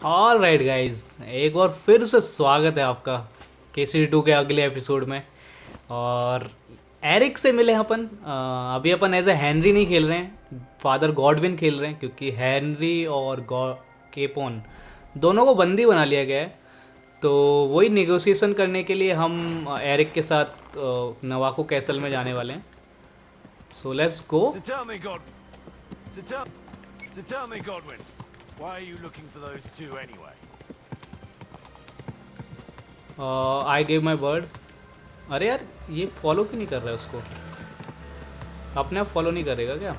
All right guys, एक बार फिर से स्वागत है आपका KCD2 के अगले एपिसोड में। और एरिक से मिले हैं अपन। अभी अपन एज ए हेनरी नहीं खेल रहे हैं, फादर गॉडविन खेल रहे हैं, क्योंकि हेनरी और केपोन दोनों को बंदी बना लिया गया है। तो वही नेगोशिएशन करने के लिए हम एरिक के साथ नवाको कैसल में जाने वाले हैं। So let's go. So tell me, God. So tell. So tell me, Godwin. Why are you looking for those two anyway? I gave my word. अरे यार, ये फॉलो क्यों नहीं कर रहा है उसको? अपने आप फॉलो नहीं करेगा क्या?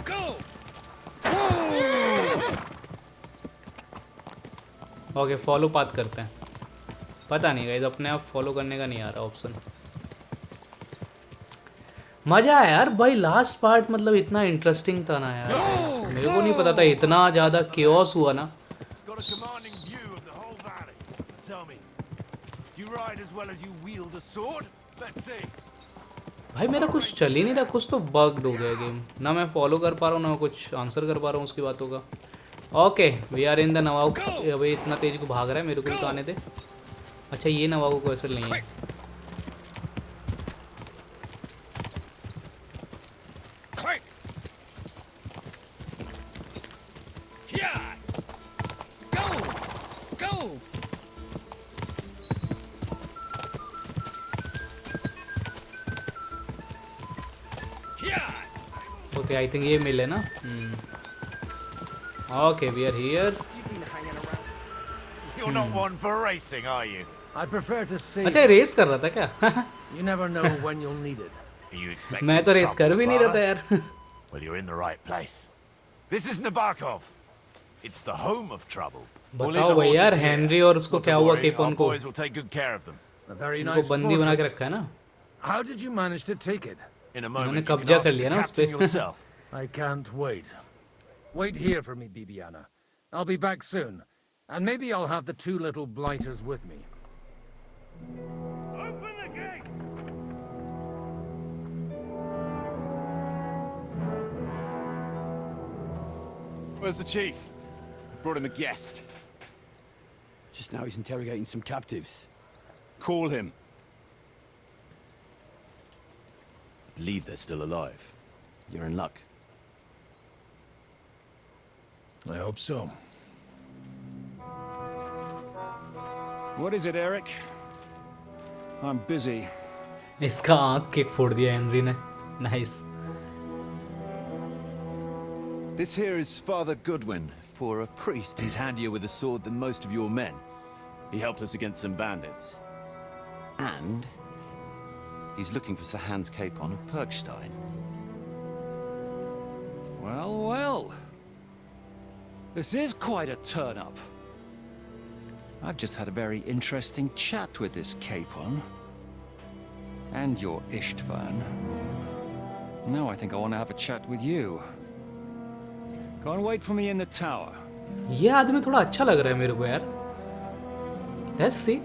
ओके, फॉलो पाथ करते हैं। पता नहीं गाइस, अपने आप फॉलो करने का नहीं आ रहा ऑप्शन। मज़ा आया यार भाई, लास्ट पार्ट मतलब इतना इंटरेस्टिंग था ना यार। मेरे को नहीं पता था इतना ज़्यादा केओस हुआ ना। Got a commanding view of the whole valley. Tell me, do you ride as well as you wield a sword? Let's see. भाई मेरा कुछ चल ही नहीं रहा, कुछ तो बग्ड हो गया गेम। ना मैं फॉलो कर पा रहा हूँ, ना मैं कुछ आंसर कर पा रहा हूँ उसकी बातों का। Okay, we are in the Nawab. अबे इतना तेज को भाग रहा है, मेरे को भी तो आने दे। अच्छा, ये नवाबों को ऐसे नहीं है। ओके, आई थिंक ये मिले ना। Okay, we are here. You're not one for racing, are you? I prefer to see. अच्छा, रेस कर रहा था क्या? You never know when you'll need it. Are you मैं expecting तो रेस कर trouble, भी नहीं रहा था Father? यार। Well, you're in the right place. This is Nabokov. It's the home of trouble. We'll leave बताओ the भाई यार, horses here. हेनरी और उसको Not क्या to हुआ worry, केपोन our को? boys will take good care of them. A very उनको nice बंदी बना के fortress. रखा है ना। How did you manage to take it? In a इन्होंने moment, you can कब्जा ask कर the लिया ना उस पे। captain yourself. I can't wait. Wait here for me, Bibiana. I'll be back soon. And maybe I'll have the two little blighters with me. Open the gate! Where's the chief? Brought him a guest. Just now he's interrogating some captives. Call him. I believe they're still alive. You're in luck. I hope so. What is it, Eric? I'm busy. इसका आँख kick फोड़ दिया Henry ने। Nice. This here is Father Godwin. For a priest, he's handier with a sword than most of your men. He helped us against some bandits. And he's looking for Sir Hans Capon of Perkstein. Well, well. This is quite a turn-up. I've just had a very interesting chat with this Capon. And your Ishtvan. Now I think I want to have a chat with you. Go and wait for me in the tower. ये आदमी थोड़ा अच्छा लग रहा है मेरे को यार। लेट्स सी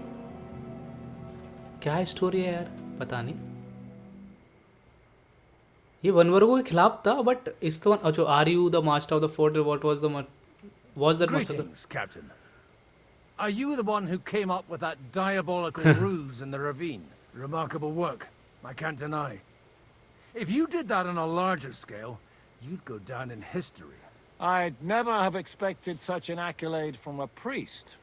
क्या स्टोरी है यार, पता नहीं। ये वनवर्गों के खिलाफ था, बट इस तो अच्छा, are you the master of the fort? What was that master? Greetings, Captain. Are you the one who came up with that diabolical ruse in the ravine? Remarkable work, I can't deny. If you did that on a larger scale, you'd go down in history. I'd never have expected such an accolade from a priest.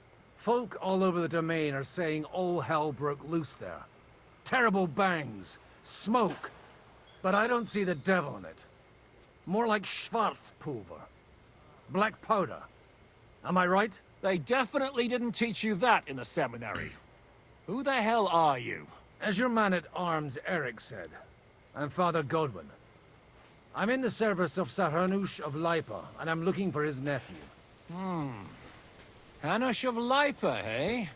Folk all over the domain are saying all hell broke loose there. Terrible bangs, smoke. But I don't see the devil in it. More like Schwarzpulver. Black powder. Am I right? They definitely didn't teach you that in the seminary. Who the hell are you? As your man-at-arms Eric said, I'm Father Godwin. I'm in the service of Sahanush of Lipa, and I'm looking for his nephew. Hanush of Lipa, eh?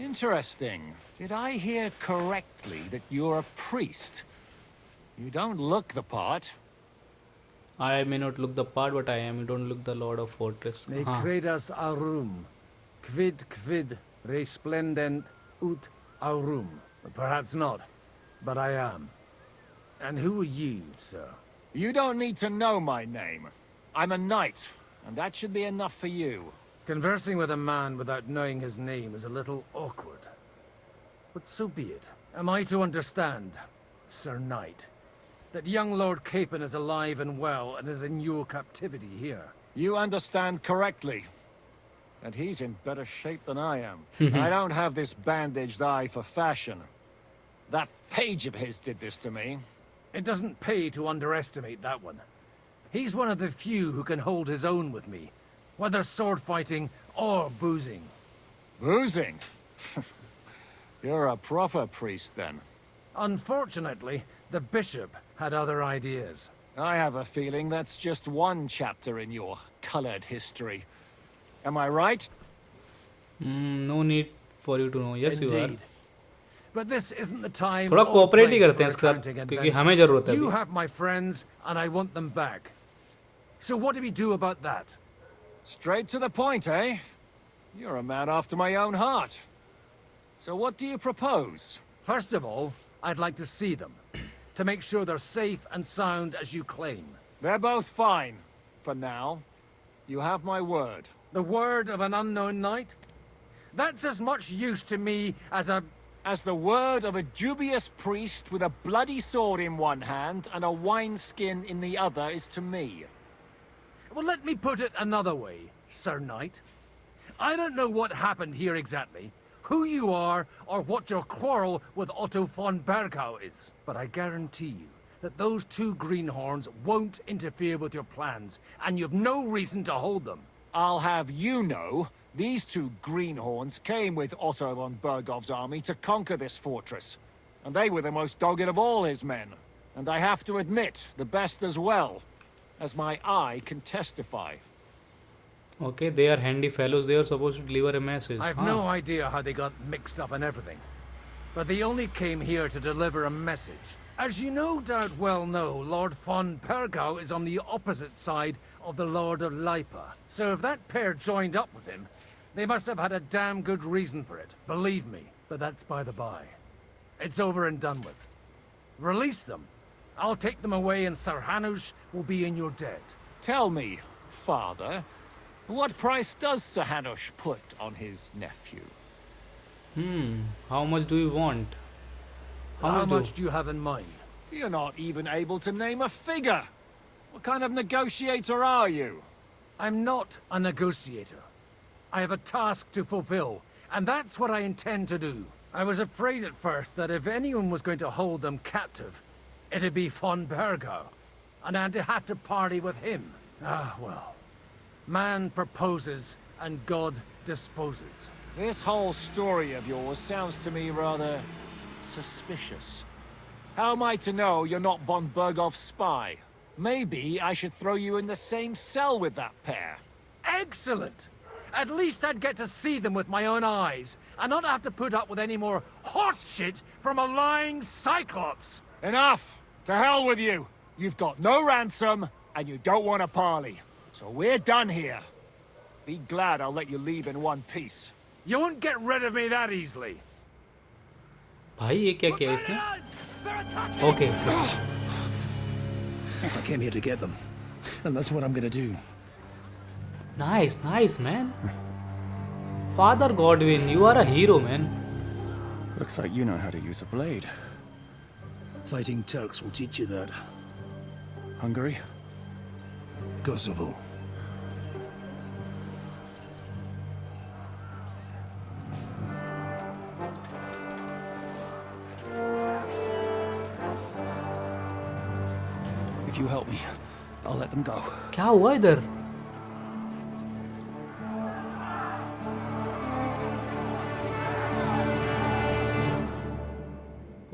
Interesting. Did I hear correctly that you're a priest? You don't look the part. I may not look the part, but I am. You don't look the Lord of Fortress. Ne हाँ। credas aurum, quid resplendent ut aurum. Perhaps not, but I am. And who are you, sir? You don't need to know my name. I'm a knight, and that should be enough for you. Conversing with a man without knowing his name is a little awkward. But so be it. Am I to understand, Sir Knight, that young Lord Capon is alive and well and is in your captivity here? You understand correctly. And he's in better shape than I am. I don't have this bandaged eye for fashion. That page of his did this to me. It doesn't pay to underestimate that one. He's one of the few who can hold his own with me, whether sword fighting or boozing. Boozing? You're a proper priest, then. Unfortunately, the bishop had other ideas. I have a feeling that's just one chapter in your colored history. Am I right? No need for you to know. Yes, you are. Indeed. But this isn't the time थोड़ा or cooperate he place करते हैं for इसके साथ, recounting क्योंकि adventures. हमें जरूरत है You अभी. have my friends, and I want them back. So what do we do about that? Straight to the point, eh? You're a man after my own heart. So what do you propose? First of all, I'd like to see them, to make sure they're safe and sound as you claim. They're both fine, for now. You have my word. The word of an unknown knight? That's as much use to me as a... As the word of a dubious priest with a bloody sword in one hand and a wineskin in the other is to me. Well, let me put it another way, Sir Knight. I don't know what happened here exactly, who you are, or what your quarrel with Otto von Bergau is. But I guarantee you that those two greenhorns won't interfere with your plans, and you've no reason to hold them. I'll have you know, these two greenhorns came with Otto von Bergov's army to conquer this fortress. And they were the most dogged of all his men. And I have to admit, the best as well, as my eye can testify. Okay, they are handy fellows. They are supposed to deliver a message. I've no idea how they got mixed up in everything. But they only came here to deliver a message. As you no doubt well know, Lord von Bergau is on the opposite side of the Lord of Lipa. So if that pair joined up with him, they must have had a damn good reason for it. Believe me. But that's by the by. It's over and done with. Release them. I'll take them away and Sir Hanush will be in your debt. Tell me, father, what price does Sir Hanush put on his nephew? How much do you want? How much do you have in mind? You're not even able to name a figure. What kind of negotiator are you? I'm not a negotiator. I have a task to fulfill, and that's what I intend to do. I was afraid at first that if anyone was going to hold them captive, it'd be von Bergau, and I'd have to party with him. Ah, well. Man proposes, and God disposes. This whole story of yours sounds to me rather suspicious. How am I to know you're not von Bergov's spy? Maybe I should throw you in the same cell with that pair. Excellent! At least I'd get to see them with my own eyes, and not have to put up with any more horse shit from a lying cyclops! Enough! To hell with you! You've got no ransom, and you don't want a parley. So we're done here. Be glad I'll let you leave in one piece. You won't get rid of me that easily. भाई ये क्या किया इसने? Okay. I came here to get them, and that's what I'm gonna do. Nice, man. Father Godwin, you are a hero, man. Looks like you know how to use a blade. Fighting Turks will teach you that. Hungary? Kosovo. If you help me, I'll let them go. क्या हुआ इधर?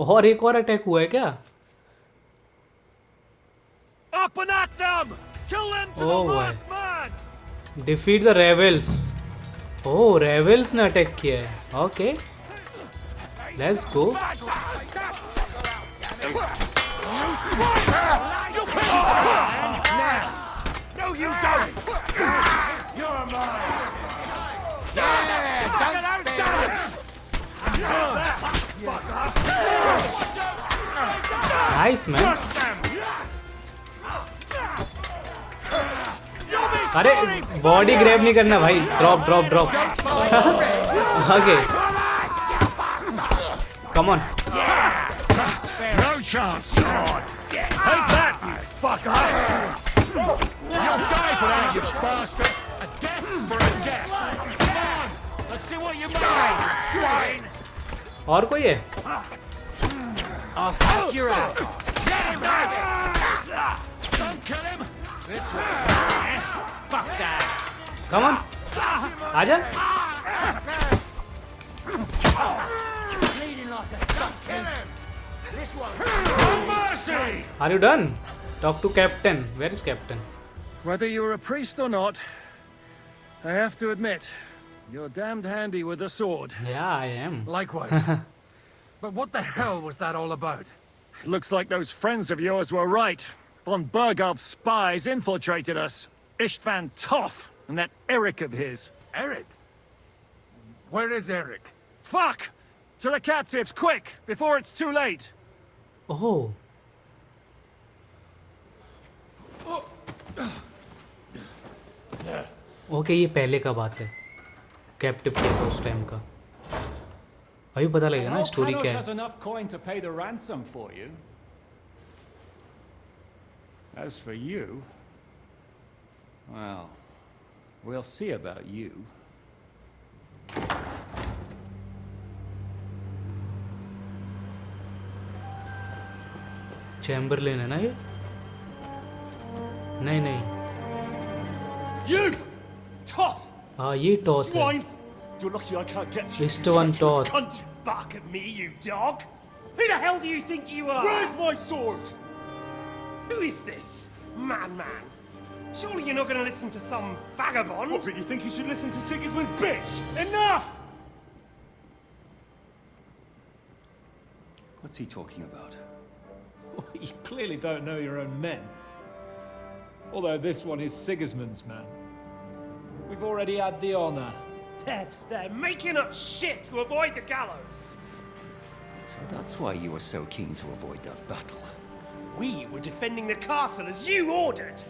और एक और attack हुआ है क्या? Up and at them! Kill them to Oh, the boy. last man! Defeat the rebels. Oh, rebels ने अटैक किया है. Okay. Let's go. No, you don't! You're mine! Yeah! Don't stand! Nice, man. You'll be अरे body grab नहीं करना भाई, drop drop drop. Okay come on. No chance! Take that, you fucker! You'll die for that, you bastard! A death for a death! Come on! Let's see what you made, swine! और कोई है? I'll fuck you out! Get him back! Don't kill him! This way! Fuck that! Come on आजा। No mercy! Are you done? Talk to captain. Where is captain? Whether you're a priest or not, I have to admit, you're damned handy with a sword. Yeah, I am. Likewise. But what the hell was that all about? It looks like those friends of yours were right. Von Bergov's spies infiltrated us. Istvan Toth and that Eric of his. Eric? Where is Eric? Fuck! To the captives, quick, before it's too late. Oh. Okay ये पहले का बात है, captive किया था उस time का। अभी पता लगेगा ना स्टोरी क्या है। has enough coin to pay the ransom for you. As for you, well, we'll see about you. Chamberlain है ना ये? नहीं नहीं, You! Toth! हाँ ये टॉथ है। Swine! You're lucky I can't get you. Istvan you Toth. cunt. Back at me, you dog! Who the hell do you think you are? Where's my sword? Who is this? Madman! Surely you're not going to listen to some vagabond? What, but you think you should listen to Sigismund's bitch? Enough! What's he talking about? You clearly don't know your own men. Although this one is Sigismund's man. We've already had the honor. They're making up shit to avoid the gallows! So that's why you were so keen to avoid that battle. We were defending the castle as you ordered!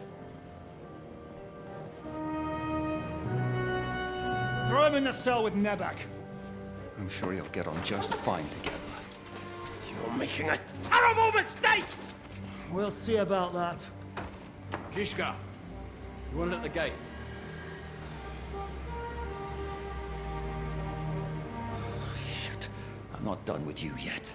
Throw him in the cell with Nebak. I'm sure you'll get on just fine together. You're making a terrible mistake! We'll see about that. Zhishka, you want at the gate? Shit, I'm not done with you yet.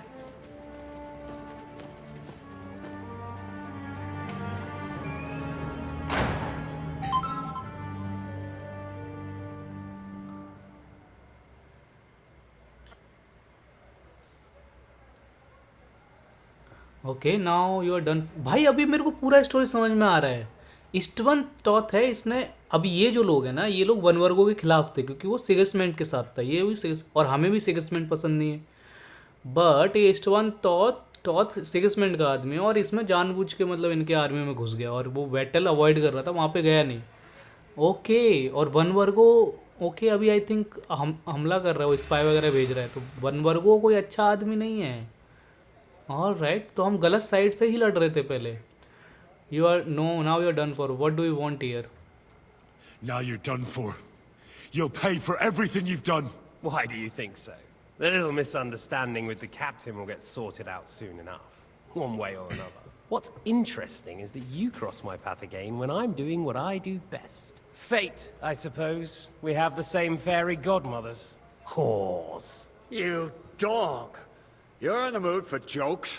Okay now you are done. भाई अभी मेरे को पूरा story समझ में आ रहा है। इस्टवन taught है इसने। अभी ये जो लोग हैं ना, ये लोग वन वर्गो के खिलाफ थे क्योंकि वो सिगसमेंट के साथ था। ये भी और हमें भी सिगसमेंट पसंद नहीं है, बट ये इस्टवन टॉथ सिगसमेंट का आदमी है और इसमें जानबूझ के मतलब इनके आर्मी में घुस गया और वो बैटल अवॉइड कर रहा था, वहाँ पे गया नहीं। ओके और वन वर्गो ओके अभी आई थिंक हमला कर रहा है, वो स्पाई वगैरह भेज रहा है, तो वन वर्गो कोई अच्छा आदमी नहीं है। ऑल राइट, तो हम गलत साइड से ही लड़ रहे थे पहले। You are no now you are done for. What do you want here? Now you're done for. You'll pay for everything you've done. Why do you think so? The little misunderstanding with the captain will get sorted out soon enough, one way or another. What's interesting is that you cross my path again when I'm doing what I do best. Fate, I suppose. We have the same fairy godmothers. Whores. You dog! You're in the mood for jokes?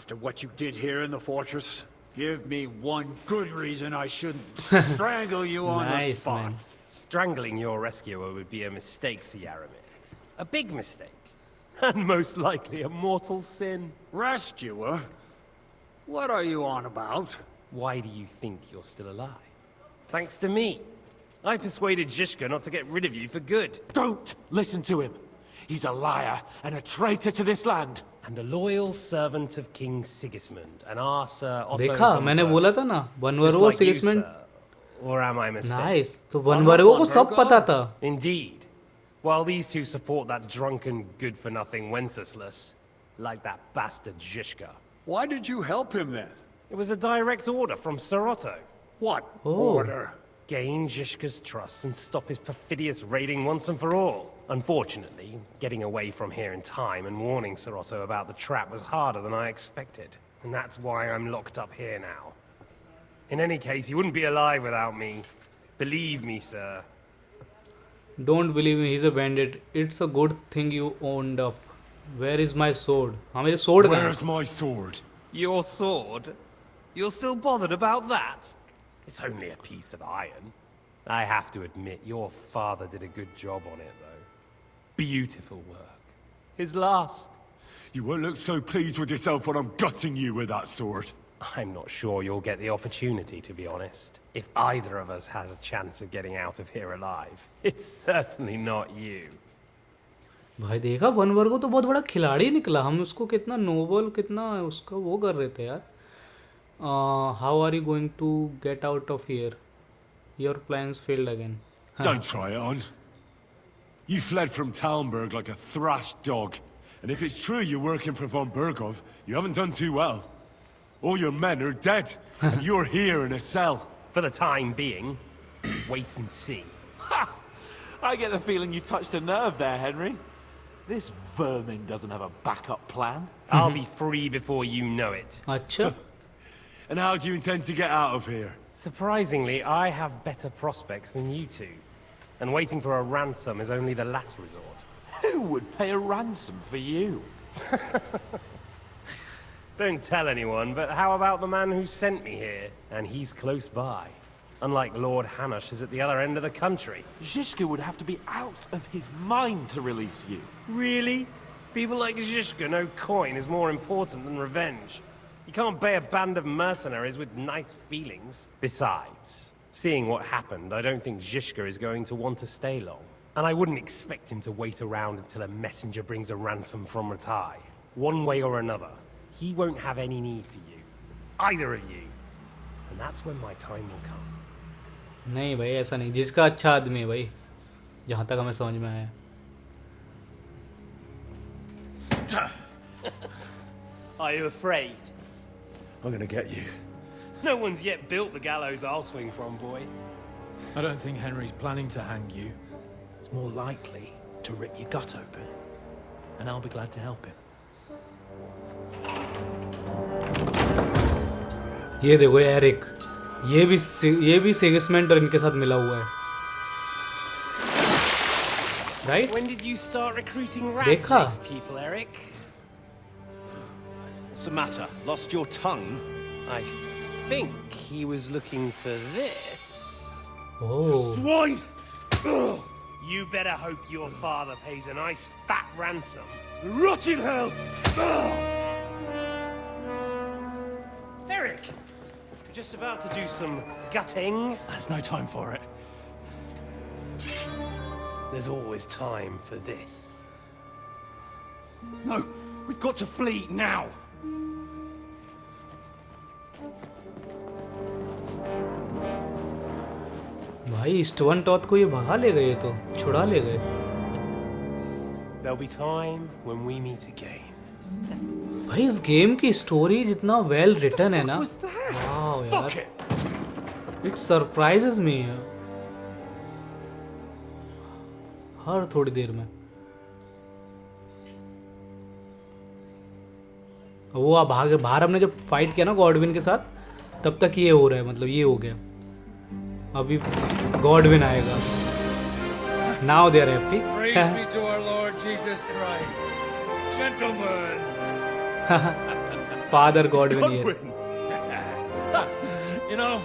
After what you did here in the fortress? Give me one good reason I shouldn't strangle you on the Nice, spot. man. Strangling your rescuer would be a mistake, Yaramir. A big mistake. And most likely a mortal sin. Rescuer? What are you on about? Why do you think you're still alive? Thanks to me. I persuaded Zhishka not to get rid of you for good. Don't listen to him. He's a liar and a traitor to this land. And a loyal servant of King Sigismund, and our Sir Otto देखा von मैंने Berg. बोला था ना, one Just Virgo like you, सिगसमेंट। sir. Or am I mistaken? Nice, तो one वर्गो को सब पता था। Indeed. While these two support that drunken, good-for-nothing Wenceslas, like that bastard Zhishka. Why did you help him then? It was a direct order from Sir Otto. What Oh. order? gain Zhishka's trust and stop his perfidious raiding once and for all. Unfortunately, getting away from here in time and warning Sir Otto about the trap was harder than I expected. And that's why I'm locked up here now. In any case, he wouldn't be alive without me. Believe me, sir. Don't believe me, he's a bandit. It's a good thing you owned up. Where is my sword? हाँ मेरे sword कहाँ है? Where's my sword? Your sword? You're still bothered about that? It's only a piece of iron. I have to admit, your father did a good job on it, though. Beautiful work. His last. You won't look so pleased with yourself when I'm gutting you with that sword. I'm not sure you'll get the opportunity, to be honest. If either of us has a chance of getting out of here alive, it's certainly not you. भाई देखा one वर्गो तो बहुत बड़ा खिलाड़ी निकला. हम उसको कितना नोबल कितना उसका वो कर रहे थे यार. How are you going to get out of here? Your plans failed again. Don't try it on. You fled from Talmberg like a thrashed dog. And if it's true you're working for von Bergov, you haven't done too well. All your men are dead, and you're here in a cell. For the time being, wait and see. Ha! I get the feeling you touched a nerve there, Henry. This vermin doesn't have a backup plan. I'll be free before you know it. अच्छा. And how do you intend to get out of here? Surprisingly, I have better prospects than you two. And waiting for a ransom is only the last resort. Who would pay a ransom for you? Don't tell anyone, but how about the man who sent me here? And he's close by. Unlike Lord Hanush is at the other end of the country. Zhishka would have to be out of his mind to release you. Really? People like Zhishka know coin is more important than revenge. You can't pay a band of mercenaries with nice feelings. Besides, seeing what happened, I don't think Zhishka is going to want to stay long. And I wouldn't expect him to wait around until a messenger brings a ransom from Ratai. One way or another, he won't have any need for you. Either of you. And that's when my time will come. नहीं भाई ऐसा नहीं. जिसका अच्छा आदमी है भाई. जहाँ तक हमें समझ में आया. Are you afraid? I'm gonna get you. No one's yet built the gallows I'll swing from, boy. I don't think Henry's planning to hang you. It's more likely to rip your gut open. And I'll be glad to help him. ये देखो Eric. ये भी सिगिस्मेंड और इनके साथ मिला हुआ है. Right? When did you start recruiting देखा. rats people, Eric? What's the matter? Lost your tongue? I think he was looking for this. Oh. Swine! You better hope your father pays a nice fat ransom. Rot in hell! Eric! You're just about to do some gutting. There's no time for it. There's always time for this. No, we've got to flee now. भाई स्टवन taught को ये भगा ले गए तो छुड़ा ले गए. There'll be time when we meet again. भाई इस गेम की स्टोरी जितना वेल रिटन है ना. वाओ यार. इट सरप्राइजेस मी. हर थोड़ी देर में. वो बाहर हमने जब फाइट किया ना गॉडविन के साथ तब तक ये हो रहा है. मतलब ये हो गया. अभी गॉडविन आएगा. Now they are happy. Praise be to our Lord Jesus Christ. Gentlemen. Father Godwin here. You know,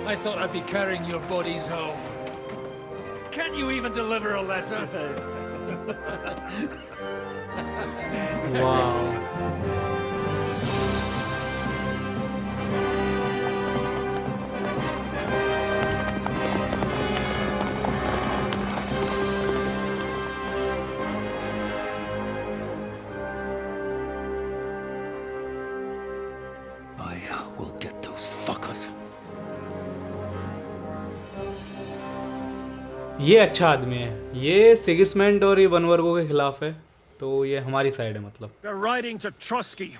I thought I'd be carrying your bodies home. Can't you even deliver a letter? Wow. I will get those fuckers. ये अच्छा आदमी है. ये सिगिस्मेंड और ये वनवर्गो के खिलाफ है. तो ये हमारी साइड है मतलब. They're riding to Trusky.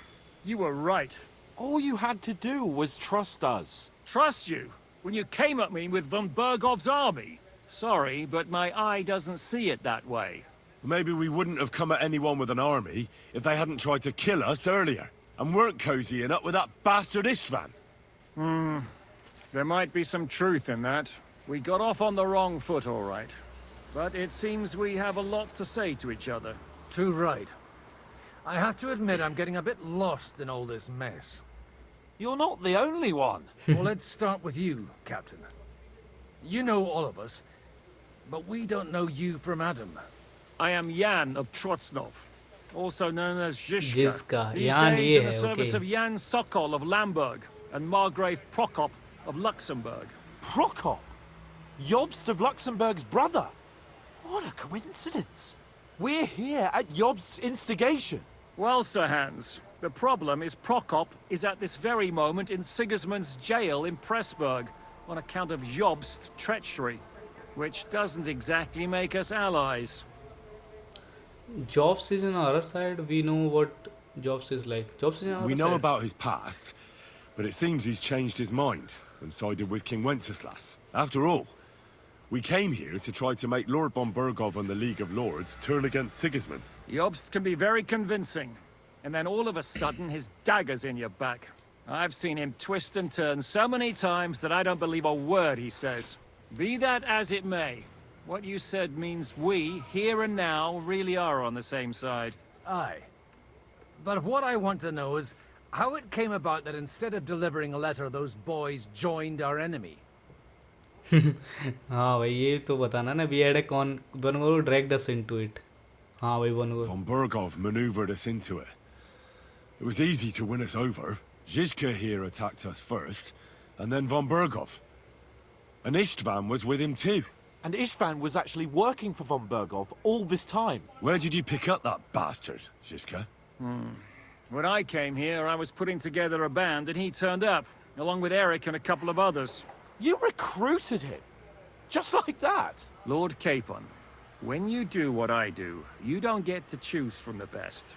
You were right. All you had to do was trust us. Trust you? when you came at me with von Bergov's army. Sorry, but my eye doesn't see it that way. Maybe we wouldn't have come at anyone with an army if they hadn't tried to kill us earlier, and weren't cozying up with that bastard Istvan. There might be some truth in that. We got off on the wrong foot, all right. But it seems we have a lot to say to each other. Too right. I have to admit I'm getting a bit lost in all this mess. You're not the only one. Well, let's start with you, Captain. You know all of us, but we don't know you from Adam. I am Jan of Trotsnov, also known as Zhishka. Zhishka. These Jan, days yeah, in the service okay. of Jan Sokol of Lamberg and Margrave Prokop of Luxembourg. Prokop? Jobst of Luxembourg's brother? What a coincidence. We're here at Jobst's instigation. Well, Sir Hans, the problem is Prokop is at this very moment in Sigismund's jail in Pressburg on account of Jobst's treachery, which doesn't exactly make us allies. Jobs is on our side. We know what Jobs is like. Jobs is on our We side. know about his past, but it seems he's changed his mind and sided with King Wenceslas. After all, we came here to try to make Lord von Bergov and the League of Lords turn against Sigismund. Jobst can be very convincing, and then all of a sudden his dagger's in your back. I've seen him twist and turn so many times that I don't believe a word he says. Be that as it may, what you said means we, here and now, really are on the same side. Aye. But what I want to know is how it came about that instead of delivering a letter, those boys joined our enemy. हाँ भाई ये तो बताना ना we had a con Bongo dragged us into it. हाँ भाई Bongo. Von Bergov maneuvered us into it. It was easy to win us over. Zhizka here attacked us first, and then von Bergov. And Istvan was with him too. And Istvan was actually working for von Bergov all this time. Where did you pick up that bastard, Zhizka? When I came here, I was putting together a band, and he turned up, along with Eric and a couple of others. You recruited him? Just like that? Lord Capon, when you do what I do, you don't get to choose from the best,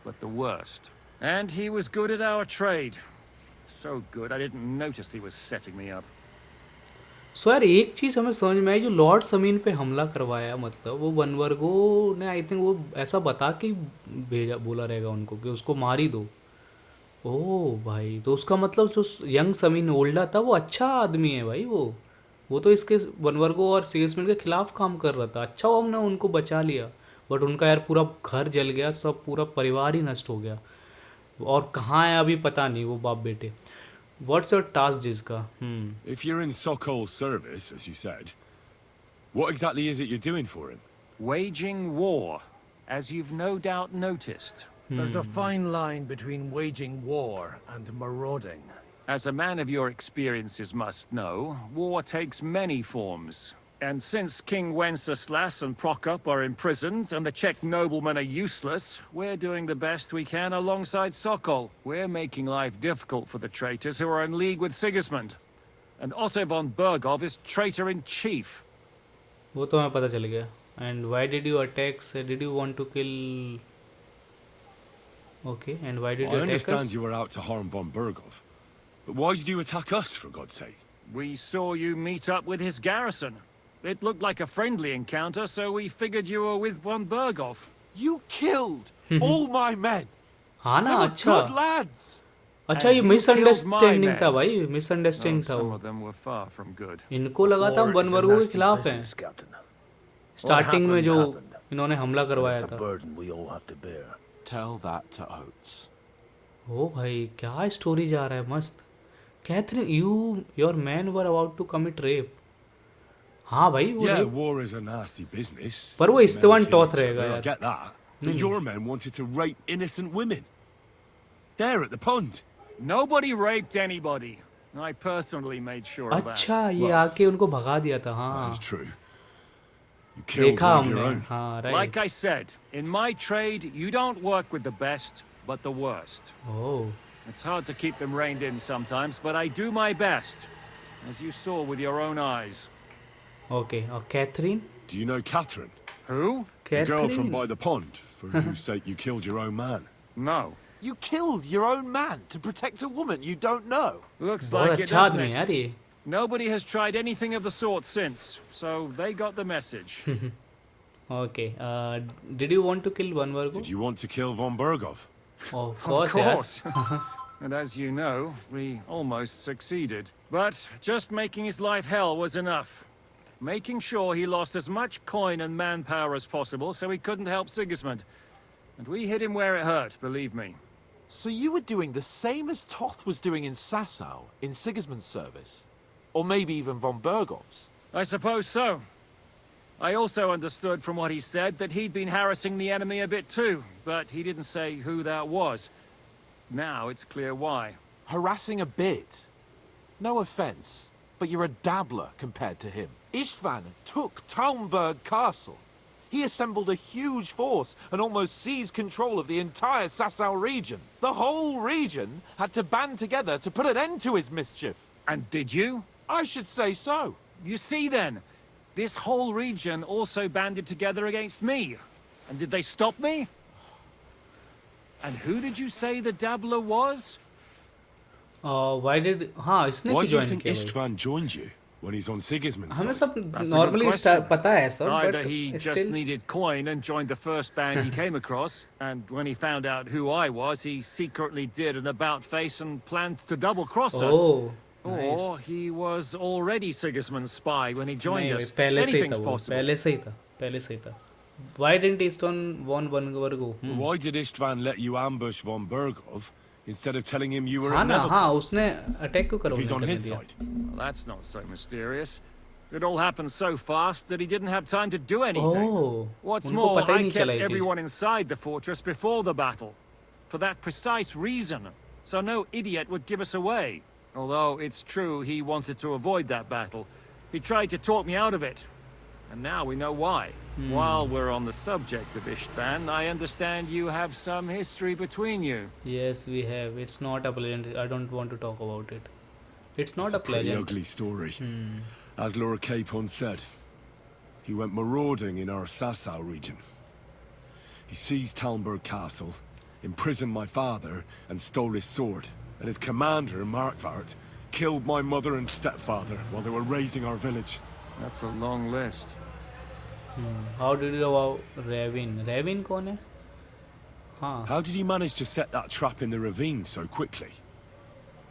but the worst. And he was good at our trade. So good, I didn't notice he was setting me up. सो यार एक चीज़ हमें समझ में आई जो Lord Sameen पे हमला करवाया मतलब वो बनवर्गो ने आई थिंक वो ऐसा बता के भेजा बोला रहेगा उनको कि उसको मार ही दो ओह भाई तो उसका मतलब जो यंग समीन ओल्डा था वो अच्छा आदमी है भाई वो तो इसके बनवर्गो और सिगिस्मंड के खिलाफ काम कर रहा था अच्छा वो हमने उनको बचा लिया बट उनका यार पूरा घर जल गया सब पूरा परिवार ही नष्ट हो गया और कहाँ है अभी पता नहीं वो बाप बेटे What's your task, Zhizka? If you're in Sokol's service, as you said, what exactly is it you're doing for him? Waging war, as you've no doubt noticed. There's a fine line between waging war and marauding. As a man of your experiences must know, war takes many forms. And since King Wenceslas and Prokop are imprisoned and the Czech noblemen are useless, we're doing the best we can alongside Sokol. We're making life difficult for the traitors who are in league with Sigismund. And Otto von Bergov is traitor-in-chief. वो तो हमें पता चल गया. And why did you attack? Did you want to kill? Okay, and why did you attack us? I understand you were out to harm von Bergov, but why did you attack us, for God's sake? We saw you meet up with his garrison. It looked like a friendly encounter, so we figured you were with von Bergov. You killed all my men. हाँ ना They were अच्छा. good lads. अच्छा ये misunderstanding था भाई misunderstanding था Some वो of them were far from good. इनको लगा था हम बनवर्गों के खिलाफ हैं स्टार्टिंग में जो इन्होंने हमला करवाया था Tell that to Oates. ओ भाई क्या स्टोरी जा रहा है मस्त Catherine your man were about to commit rape हाँ भाई वो Yeah, war is a nasty business. पर वो इस्तेवान टॉथ रहेगा I यार get that. But your men wanted to rape innocent women. There at the pond. Nobody raped anybody. I personally made sure of that. अच्छा ये आके उनको भगा दिया था हाँ That is true. You killed देखा one of your हमने own. हाँ right Like I said, in my trade, you don't work with the best, but the worst. Oh It's hard to keep them reined in sometimes, but I do my best, as you saw with your own eyes. Okay और Catherine Do you know Catherine? Who? The girl from Catherine by the pond, for whose sake you killed your own man. No. You killed your own man to protect a woman you don't know. Looks बहुत like it, अच्छा doesn't आदमी है it? यार ये Nobody has tried anything of the sort since, so they got the message. Okay. Did you want to kill Van Virgo? Did you want to kill von Bergov? Oh, Of yeah. course. And as you know, we almost succeeded. But just making his life hell was enough. Making sure he lost as much coin and manpower as possible so he couldn't help Sigismund. And we hit him where it hurt, believe me. So you were doing the same as Toth was doing in Sasau, in Sigismund's service? Or maybe even von Bergov's? I suppose so. I also understood from what he said that he'd been harassing the enemy a bit too, but he didn't say who that was. Now it's clear why. Harassing a bit? No offense, but you're a dabbler compared to him. Istvan took Talmberg Castle. He assembled a huge force and almost seized control of the entire Sasau region. The whole region had to band together to put an end to his mischief. And did you? I should say so. You see then, this whole region also banded together against me. And did they stop me? And who did you say the dabbler was? Why did... हाँ, इसने Why क्यों do you join think किया भाई? Istvan joined you when he's on Sigismund's हमें side? सब That's a normally good question. पता है सब, Either but he just still... needed coin and joined the first band he came across, and when he found out who I was, he secretly did an about-face and planned to double-cross us. Oh, Or nice. he was already Sigismund's spy when he joined नहीं us. भाई, पहले से ही Anything's था वो, possible. पहले से ही था, पहले से ही था. Why didn't Easton von Virgo? Why did Istvan let you ambush von Bergov instead of telling him you were हाँ at ना, Nebuchadnezzar? हाँ उसने attack क्यों If he's on करने his दिया? side. Well, that's not so mysterious. It all happened so fast that he didn't have time to do anything. Oh, What's उनको more, पता ही I नहीं kept चला ये चीज़. everyone inside the fortress before the battle. For that precise reason. So no idiot would give us away. Although it's true he wanted to avoid that battle. He tried to talk me out of it. And now we know why. While we're on the subject of Istvan, I understand you have some history between you. Yes, we have. It's not a pleasant. I don't want to talk about it. It's not It's a a pretty pleasant. ugly story. As Laura Capon said, he went marauding in our Sasau region. He seized Talmberg Castle, imprisoned my father, and stole his sword. And his commander, Markvart, killed my mother and stepfather while they were raising our village. That's a long list. How did you know about Ravin? Ravin कौन है? हाँ. How did you manage to set that trap in the ravine so quickly?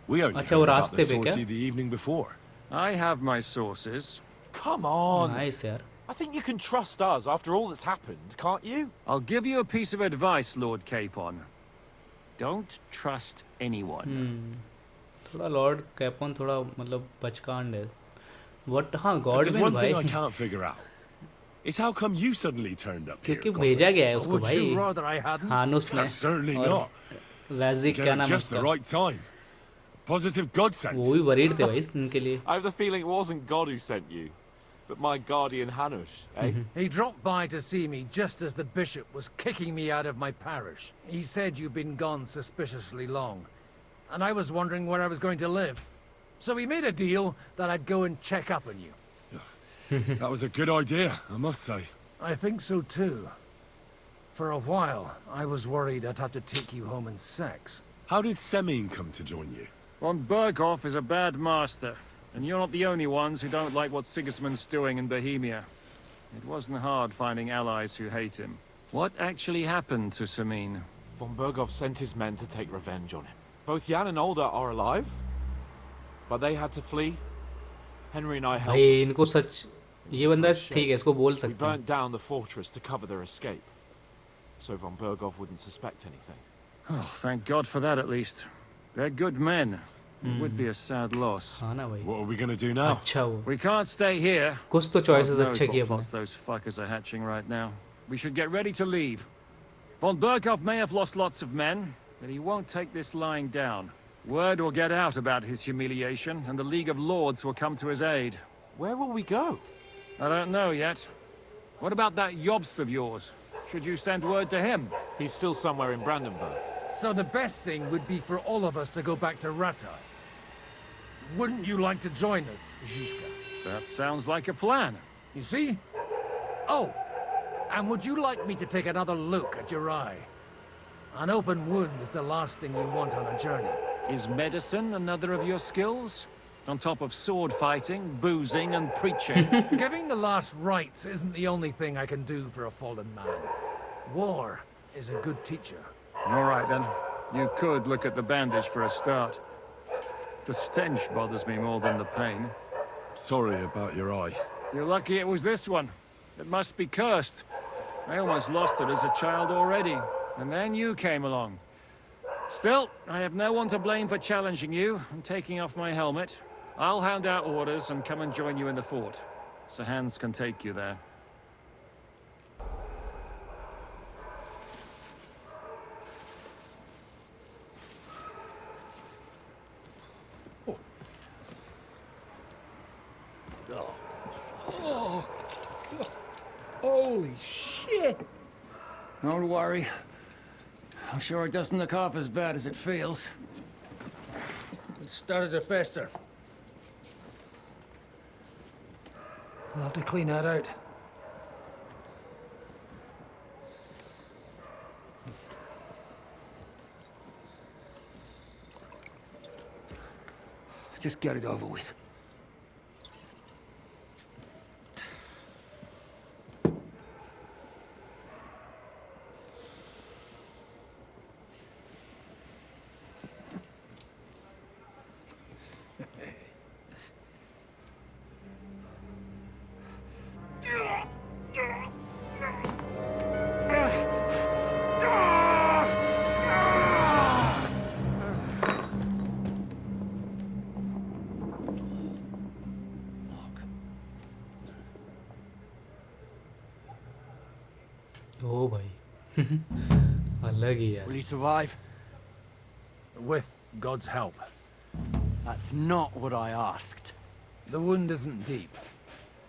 We only अच्छा, heard वो about the रास्ते पे क्या? sortie the evening before. I have my sources. Come on. Nice यार. I think you can trust us after all that's happened, can't you? I'll give you a piece of advice, Lord Capon. Don't trust anyone. थोड़ा Lord Capon थोड़ा मतलब बचकांड है. What? हाँ, There's Godwin one thing I भाई. can't figure out. Is how come you suddenly turned up here? क्योंकि Godwin? भेजा गया है उसको Would you भाई. rather I hadn't? हानुस ने. Certainly और not. Razik Get क्या at नाम है just the उसका? right time. Positive godsend. वो भी worried थे भाई इनके लिए. I have the feeling it wasn't God who sent you, but my guardian Hanush, eh? He dropped by to see me just as the bishop was kicking me out of my parish. He said you'd been gone suspiciously long, and I was wondering where I was going to live. So we made a deal that I'd go and check up on you. That was a good idea, I must say. I think so too. For a while, I was worried I'd have to take you home in sex. How did Semine come to join you? Von Berghoff is a bad master, and you're not the only ones who don't like what Sigismund's doing in Bohemia. It wasn't hard finding allies who hate him. What actually happened to Semine? Von Bergov sent his men to take revenge on him. Both Jan and Olda are alive, but they had to flee. Henry and I helped. भाई इनको सच ये बंदा ठीक है इसको बोल We सकते हैं. burnt down the fortress to cover their escape, so Von Bergov wouldn't suspect anything. Oh, thank God for that at least. They're good men. It would be a sad loss. हाँ ना भाई. What are we going to do now? अच्छा वो. We can't stay here. कुछ तो God choices knows अच्छे किए what अपने. plots those fuckers are hatching right now. We should get ready to leave. Von Berghoff may have lost lots of men, but he won't take this lying down. Word will get out about his humiliation, and the League of Lords will come to his aid. Where will we go? I don't know yet. What about that Jobst of yours? Should you send word to him? He's still somewhere in Brandenburg. So the best thing would be for all of us to go back to Ratai. Wouldn't you like to join us, Zhishka? That sounds like a plan. You see? Oh, and would you like me to take another look at your eye? An open wound is the last thing you want on a journey. Is medicine another of your skills? On top of sword fighting, boozing, and preaching. Giving the last rites isn't the only thing I can do for a fallen man. War is a good teacher. All right, then. You could look at the bandage for a start. The stench bothers me more than the pain. Sorry about your eye. You're lucky it was this one. It must be cursed. I almost lost it as a child already. And then you came along. Still, I have no one to blame for challenging you and taking off my helmet. I'll hand out orders and come and join you in the fort. Sir Hans can take you there. Oh, God. Holy shit! Don't worry. I'm sure it doesn't look half as bad as it feels. It started to fester. I'll have to clean that out. Just get it over with. ओ भाई अलग ही यार. Will he survive? With God's help. That's not what I asked. The wound isn't deep.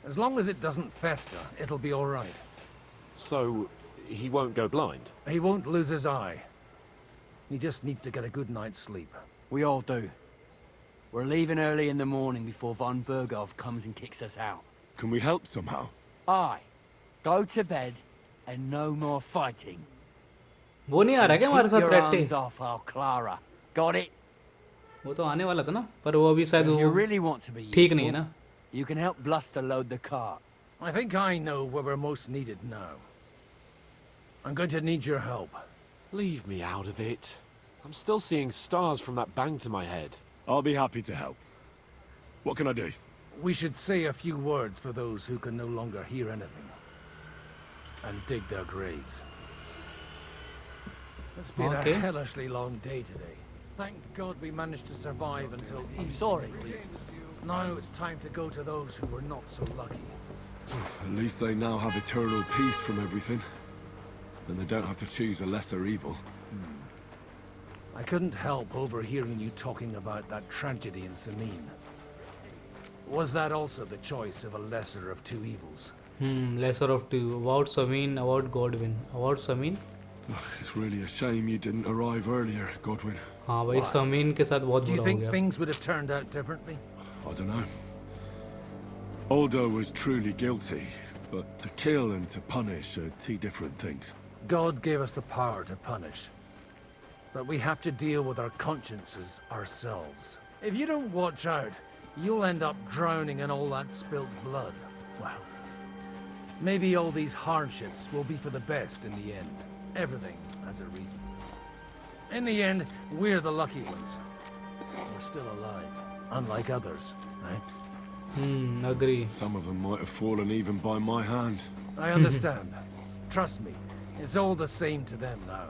As long as it doesn't fester, it'll be all right. So, he won't go blind? He won't lose his eye. He just needs to get a good night's sleep. We all do. We're leaving early in the morning before von Berghoff comes and kicks us out. Can we help somehow? Aye. Go to bed and no more fighting. वो नहीं आ रहा क्या हमारे साथ Keep your Rette? arms off our Clara. Got it? वो तो आने वाला था ना, पर वो अभी शायद If you वो really want to be ठीक नहीं है useful, ना. you can help Bluster load the cart. I think I know where we're most needed now. I'm going to need your help. Leave me out of it. I'm still seeing stars from that bang to my head. I'll be happy to help. What can I do? We should say a few words for those who can no longer hear anything. And dig their graves. It's been Okay. a hellishly long day today. Thank God we managed to survive until I'm sorry. at least. Now it's time to go to those who were not so lucky. At least they now have eternal peace from everything. And they don't have to choose a lesser evil. I couldn't help overhearing you talking about that tragedy in Samin. Was that also the choice of a lesser of two evils? Lesser of two. About Samin, about Godwin. About Samin? It's really a shame you didn't arrive earlier, Godwin. हाँ भाई Samin के साथ बहुत Do you बुरा हो think गया. things would have turned out differently? I don't know. Aldo was truly guilty, but to kill and to punish are two different things. God gave us the power to punish. But we have to deal with our consciences ourselves. If you don't watch out, you'll end up drowning in all that spilt blood. Well, maybe all these hardships will be for the best in the end. Everything has a reason. In the end, we're the lucky ones. We're still alive, unlike others, right? Agree. Some of them might have fallen even by my hand. I understand. Trust me, it's all the same to them now.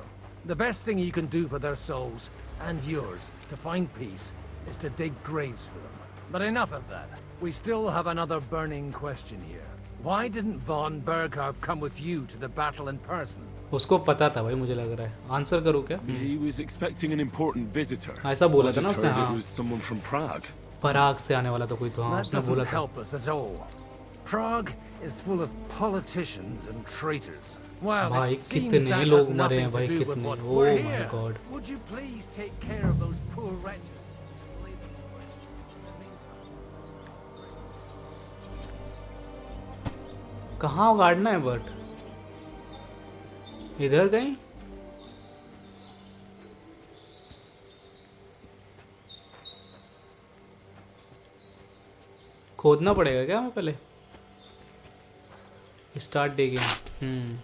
The best thing you can do for their souls, and yours, to find peace, is to dig graves for them. But enough of that. We still have another burning question here. Why didn't von Berghoff come with you to the battle in person? उसको पता था भाई मुझे लग रहा है. Answer करूँ क्या? He was expecting an important visitor. ऐसा बोला I था ना just उसने. heard it हाँ. was someone from Prague. पराग से आने वाला था कोई तो हाँ That उसने बोला doesn't था. help us at all. Prague is full of politicians and traitors. Well, भाई it seems कितने that लोग has मरे nothing हैं to भाई do with कितने. what Oh we're my here. god. Would you please take care of those poor wretches? कहाँ गाड़ना है but? इधर कहीं? खोदना पड़ेगा क्या हमें पहले? Start digging.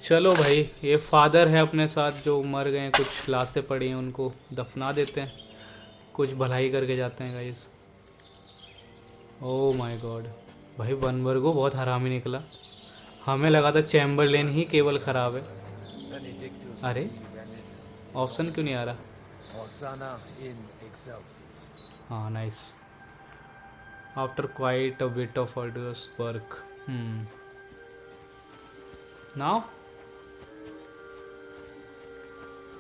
चलो भाई, ये फादर है अपने साथ जो मर गए हैं, कुछ लाशें पड़ी हैं, उनको दफना देते हैं, कुछ भलाई करके जाते हैं गाइस। ओह माय गॉड, भाई वनबर्गो बहुत हरामी निकला। हमें लगा था चैम्बरलेन ही केवल ख़राब है। अरे ऑप्शन क्यों नहीं आ रहा? हाँ nice. After quite a bit of arduous work. Now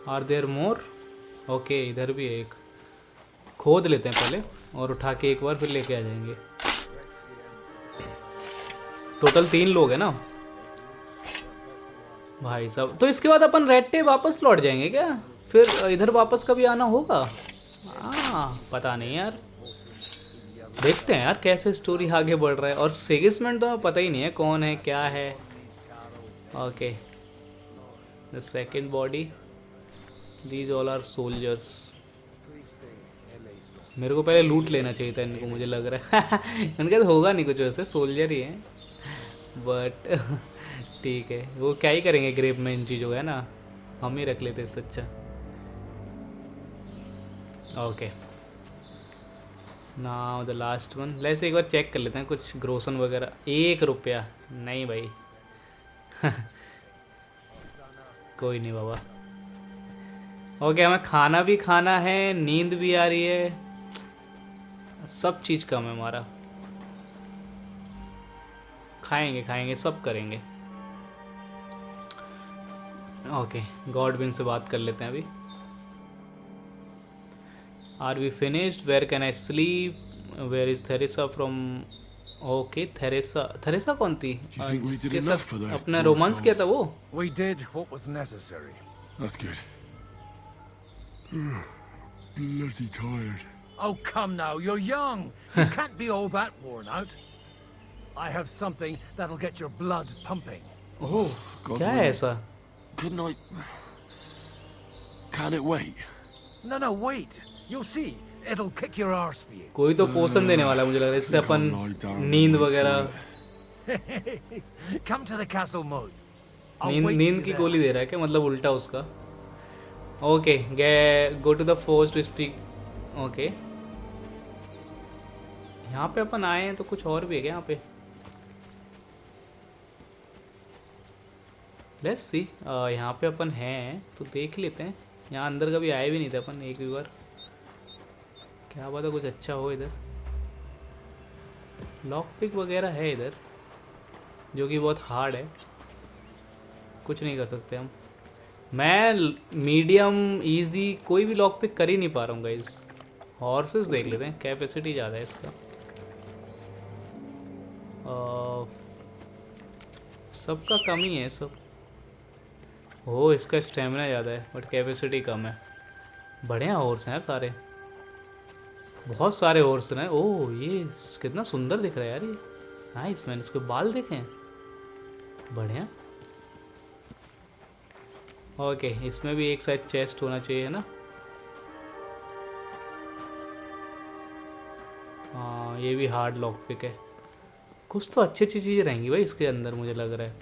are there more? Okay, इधर भी है एक, खोद लेते हैं पहले और उठा के एक बार फिर लेके आ जाएंगे। टोटल 3 लोग हैं ना भाई साहब। तो इसके बाद अपन रेड टेप वापस लौट जाएंगे क्या? फिर इधर वापस कभी आना होगा? हाँ पता नहीं यार, देखते हैं यार कैसे स्टोरी आगे बढ़ रहा है। और सिगिस्मंड तो हमें पता ही नहीं है कौन है क्या है। Okay, the second body, these all are soldiers. मेरे को पहले लूट लेना चाहिए था इनको, मुझे लग रहा है इनका तो होगा नहीं कुछ, वैसे सोल्जर ही हैं बट ठीक है, वो क्या ही करेंगे ग्रेप में इन चीज़ों का, है ना, हम ही रख लेते इससे अच्छा। Okay, now the last one. Let's एक बार चेक कर लेते हैं कुछ ग्रोसन वगैरह। 1 रुपया नहीं भाई कोई नहीं बाबा। ओके, हमें खाना भी खाना है, नींद भी आ रही है, सब चीज़ कम है हमारा। खाएंगे खाएंगे सब करेंगे। ओके, गॉडविन से बात कर लेते हैं अभी। Are we finished? Where can I sleep? Where is Theresa from? Okay, Theresa कौन थी? जिसके साथ अपना रोमांस किया था वो? We did what was necessary. That's good. Bloody tired. Oh, come now, you're young. You can't be all that worn out. I have something that'll get your blood pumping. Oh, क्या है ऐसा? Couldn't I... Can it wait? No, no, wait. You'll see. It'll kick your arse for you. कोई तो पोषण देने वाला है मुझे लग रहा है, इससे अपन नींद वगैरह। Come to the castle mode. नींद की गोली दे रहा है क्या? मतलब उल्टा उसका। Okay, go to the forest speak. Okay, यहाँ पे अपन आए हैं तो कुछ और भी है क्या यहाँ पे? Let's see. यहाँ पे अपन हैं तो देख लेते हैं। यहाँ अंदर कभी आए भी नहीं थे अपन एक भी बार, क्या पता कुछ अच्छा हो इधर। लॉक पिक वगैरह है इधर जो कि बहुत हार्ड है, कुछ नहीं कर सकते हम। मैं मीडियम इजी कोई भी लॉक पिक कर ही नहीं पा रहा हूँ गाइस। हॉर्सेस देख लेते हैं, कैपेसिटी ज़्यादा है इसका। सबका कम ही है सब। ओ, इसका स्टेमिना ज़्यादा है बट कैपेसिटी कम है। बढ़िया हॉर्स हैं यार सारे, बहुत सारे हॉर्स हैं। ओह, ये कितना सुंदर दिख रहा है यार ये। नाइस मैन, इसके बाल देखें, बढ़िया। ओके, इसमें भी एक साइड चेस्ट होना चाहिए, है ना? हाँ, ये भी हार्ड लॉक पिक है। कुछ तो अच्छी अच्छी चीज़ें रहेंगी भाई इसके अंदर मुझे लग रहा है।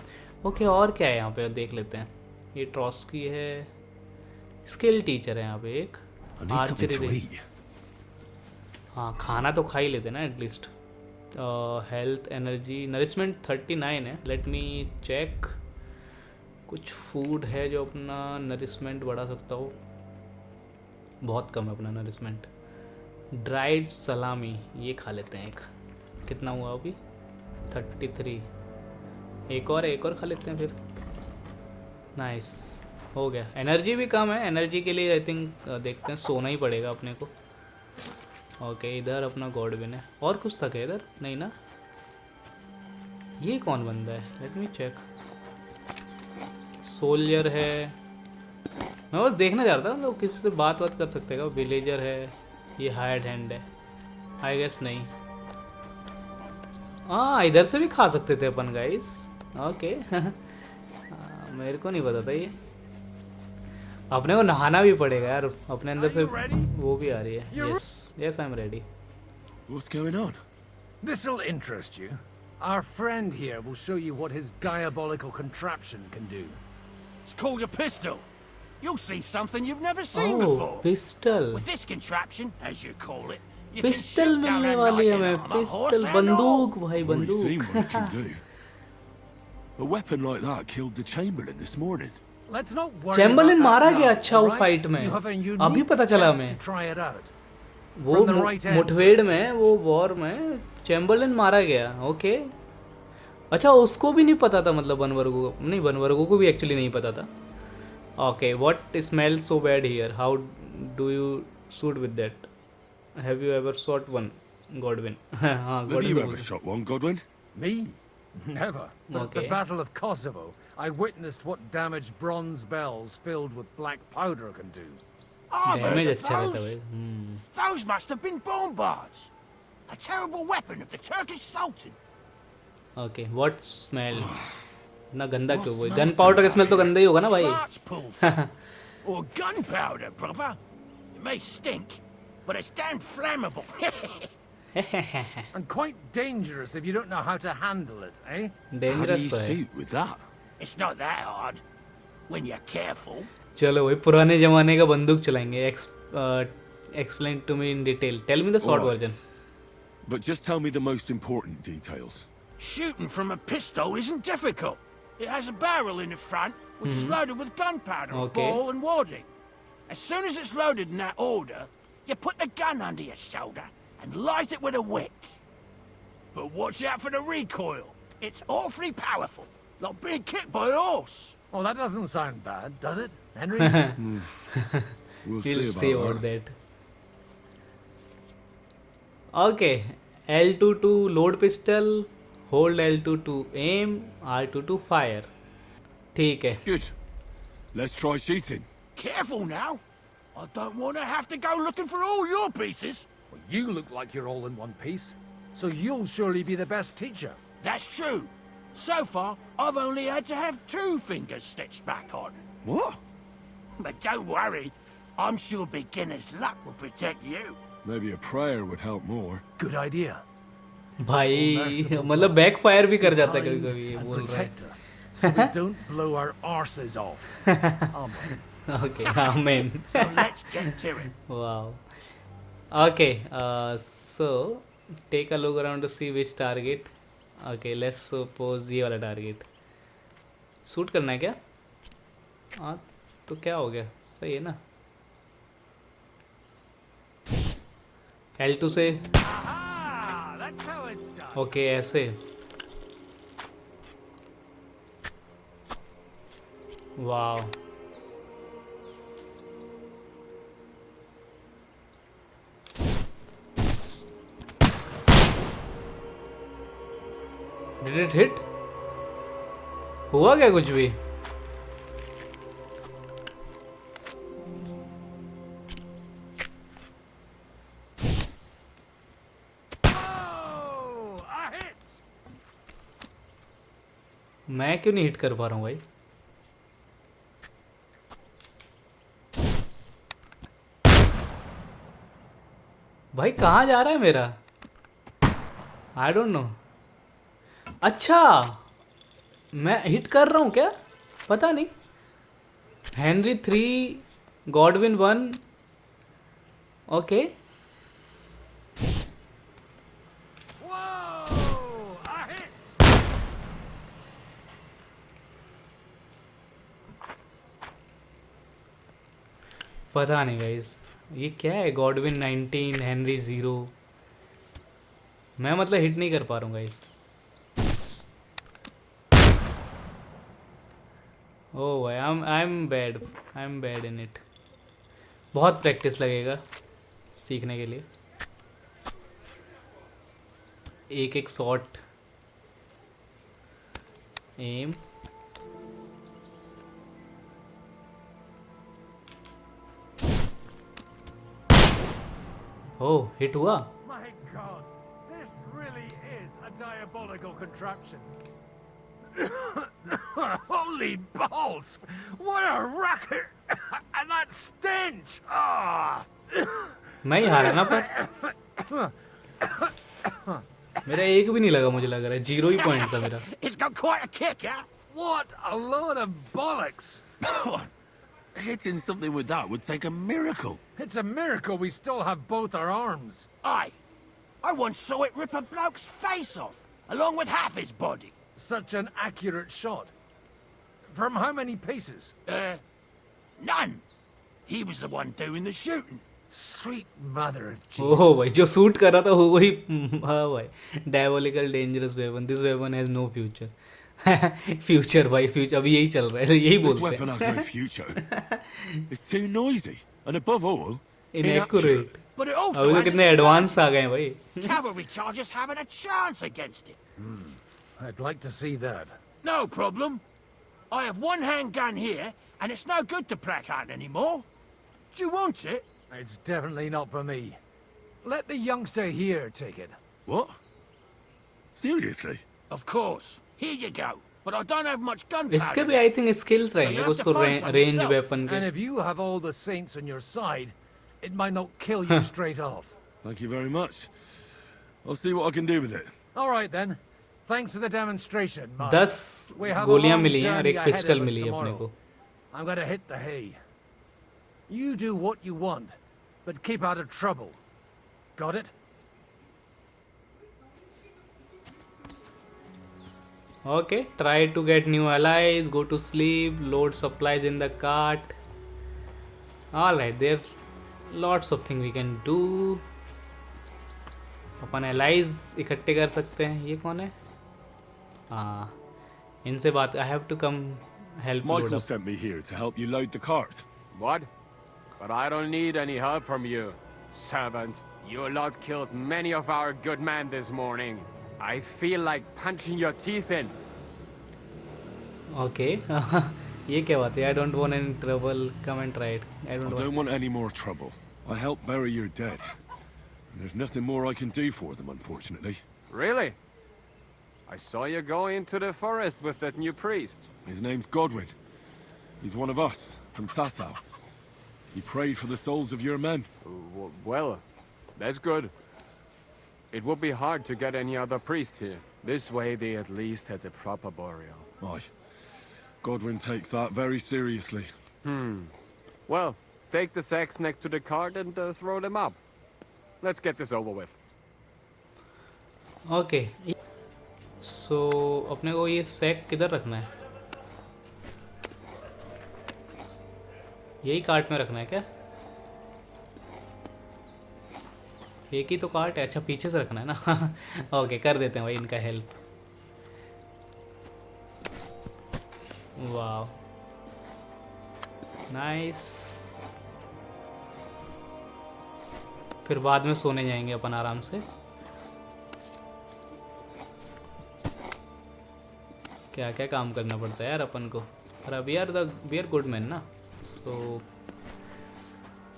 ओके, और क्या है यहाँ पे देख लेते हैं। ये ट्रॉस्की है, स्किल टीचर है यहाँ पे एक। आर्चरी, हाँ खाना तो खा ही लेते ना एटलीस्ट। हेल्थ, एनर्जी, नरिशमेंट 39 है। लेट मी चेक, कुछ फूड है जो अपना नरिशमेंट बढ़ा सकता हो? बहुत कम है अपना नरिशमेंट। ड्राइड सलामी, ये खा लेते हैं एक। कितना हुआ अभी? 33। एक और खा लेते हैं फिर। नाइस, हो गया। एनर्जी भी कम है, एनर्जी के लिए आई थिंक देखते हैं, सोना ही पड़ेगा अपने को। ओके, इधर अपना गॉडविन है। और कुछ तक है इधर? नहीं ना। ये कौन बंदा है? Let me check. सोल्जर है, मैं बस देखना चाहता हूँ तो किसी से बात कर सकते हैं। विलेजर है, ये हायर्ड हैंड है आई गेस। नहीं, हाँ इधर से भी खा सकते थे अपन गाइस। ओके मेरे को नहीं पता था ये। अपने को नहाना भी पड़ेगा यार, अपने अंदर से वो भी आ रही है। Yes yes, I am ready. What's going on? This'll interest you. Our friend here will show you what his diabolical contraption can do. It's called a pistol. You'll see something you've never seen Oh, before. pistol. With this contraption, as you call it, you pistol can shoot down मिलने a वाली knight है in हमें armor, horse pistol and all. बंदूक भाई Already seen what it can बंदूक do. A weapon like that killed the Chamberlain this morning. Let's not worry Chamberlain about मारा that गया now, अच्छा वो all right? फाइट में You have a अभी unique पता चला chance हमें to try it out. वो From the right end. मुठभेड़ में वो वॉर में चैम्बरलिन मारा गया ओके अच्छा उसको भी नहीं पता था मतलब बनवर्गो को नहीं बनवर्गो को भी एक्चुअली नहीं पता था okay what smell so bad here how do you shoot with that have you ever shot one Godwin हाँ Have you Godwin ever shot one, Godwin? Me? Never. But at the Okay. Battle of Kosovo, I witnessed what damage bronze bells filled with black powder can do. I've heard damage of अच्छा रहता those. भाई Those must have been bombards. A terrible weapon of the Turkish Sultan. Okay what smell ना गंदा क्यों वो smells gun so powder का bad smell तो here? गंदा ही होगा ना भाई Sparks pull from. Or gunpowder, brother. It may stink, but it's damn flammable. And quite dangerous if you don't know how to handle it, eh? How do dangerous you तो है shoot with that? It's not that hard. When you're careful. चलो भाई पुराने जमाने का बंदूक चलाएंगे explain to me in detail tell me the short Alright. Version But just tell me the most important details. Shooting from a pistol isn't difficult. It has a barrel in the front, which is loaded with gunpowder, Okay. ball, and wadding. As soon as it's loaded in that order, you put the gun under your shoulder and light it with a wick. But watch out for the recoil. It's awfully powerful, like being kicked by a horse. Oh, that doesn't sound bad, does it, Henry? We'll we'll see see about about that. that okay L2 to load pistol hold L2 to aim R2 to fire ठीक है Good. Let's try shooting. Careful now. I don't want to have to go looking for all your pieces. Well, you look like you're all in one piece, so you'll surely be the best teacher. That's true. So far, I've only had to have 2 fingers stitched back on. What? But don't worry. I'm sure beginner's luck will protect you. Maybe a prayer would help more. Good idea. भाई मतलब back fire भी कर जाता है कभी कभी ये And बोल रहा protect us, so we don't blow our arses off. Amen. है okay amen So let's get to it. wow okay so take a look around to see which target okay let's suppose ये वाला target shoot करना है क्या हाँ तो क्या हो गया सही है ना L2 से Ah, that's how it's done. Okay ऐसे वाओ डिड इट हिट हुआ क्या कुछ भी Oh, a hit. मैं क्यों नहीं हिट कर पा रहा हूँ भाई भाई कहाँ जा रहा है मेरा आई डोंट नो अच्छा मैं हिट कर रहा हूँ क्या पता नहीं Henry 3 Godwin 1 okay Whoa, a hit. पता नहीं गाइस ये क्या है गॉडविन 19 हेनरी 0 मैं मतलब हिट नहीं कर पा रहा हूँ गाइस ओह भाई I am bad in it बहुत प्रैक्टिस लगेगा सीखने के लिए एक एक शॉट एम ओह हिट हुआ My God, this really is a diabolical contraption. Holy balls! What a racket! And that stench! Ah! मैं ही हारा ना पर मेरा एक भी नहीं लगा, मुझे लग रहा है 0 ही पॉइंट था मेरा. It's got quite a kick, huh? What a load of bollocks! Hitting something with that would take a miracle. It's a miracle we still have both our arms. Aye. I once saw it rip a bloke's face off, along with half his body. Such an accurate shot. From how many paces? None. He was the one doing the shooting. Sweet mother of Jesus. ओह भाई, जो shoot कर रहा था वो वही. हाँ भाई, diabolical dangerous weapon. This weapon has no future. Future भाई, फ्यूचर अभी यही चल रहा है, यही This बोलते weapon has हैं. no future. It's too noisy, and above all, Inaccurate. But it also अभी तो has कितने its एडवांस आ गए हैं भाई. cavalry charges haven't a chance against it. I'd like to see that. No problem. I have one handgun here, and it's no good to placard anymore. Do you want it? It's definitely not for me. Let the youngster here take it. What? Seriously? Of course. Here you go. But I don't have much gunpowder. इसके भी I think skills रहेंगे कुछ तो, range weapon के. And if you have all the saints on your side, it might not kill you straight off. Thank you very much. I'll see what I can do with it. All right then. Thanks for the demonstration, Master. 10 We have a गोलियां long मिली हैं और journey एक ahead pistol of us मिली है अपने tomorrow. को. I'm gonna hit the hay. You do what you want, but keep out of trouble. Got it? Okay, try to get new allies, go to sleep, load supplies in the cart. Alright, there are lots of things we can do. Upon allies इकट्ठे कर सकते हैं. ये कौन है? हाँ, इनसे बात. I have to come help load Michael up. sent me here to help you load the cart. What? But I don't need any help from you, servant. You lot killed many of our good men this morning. I feel like punching your teeth in. Okay. ये क्या बात है? I don't want any trouble. Come and try it. I I don't don't want. want any more trouble. I helped bury your dead. And there's nothing more I can do for them, unfortunately. Really? I saw you go into the forest with that new priest. His name's Godwin. He's one of us, from Sasau. He prayed for the souls of your men. Well, that's good. It would be hard to get any other priest here. This way they at least had a proper burial. Aye. Godwin takes that very seriously. Well, take the sacks next to the cart and throw them up. Let's get this over with. Okay. So अपने को ये sac किधर रखना है? यही cart में रखना है क्या? एक ही तो कार्ट है. अच्छा, पीछे से रखना है ना. ओके, कर देते हैं भाई इनका हेल्प. वाव, नाइस. फिर बाद में सोने जाएंगे अपन आराम से. क्या क्या काम करना पड़ता है यार अपन को. पर वी आर गुड मैन ना. So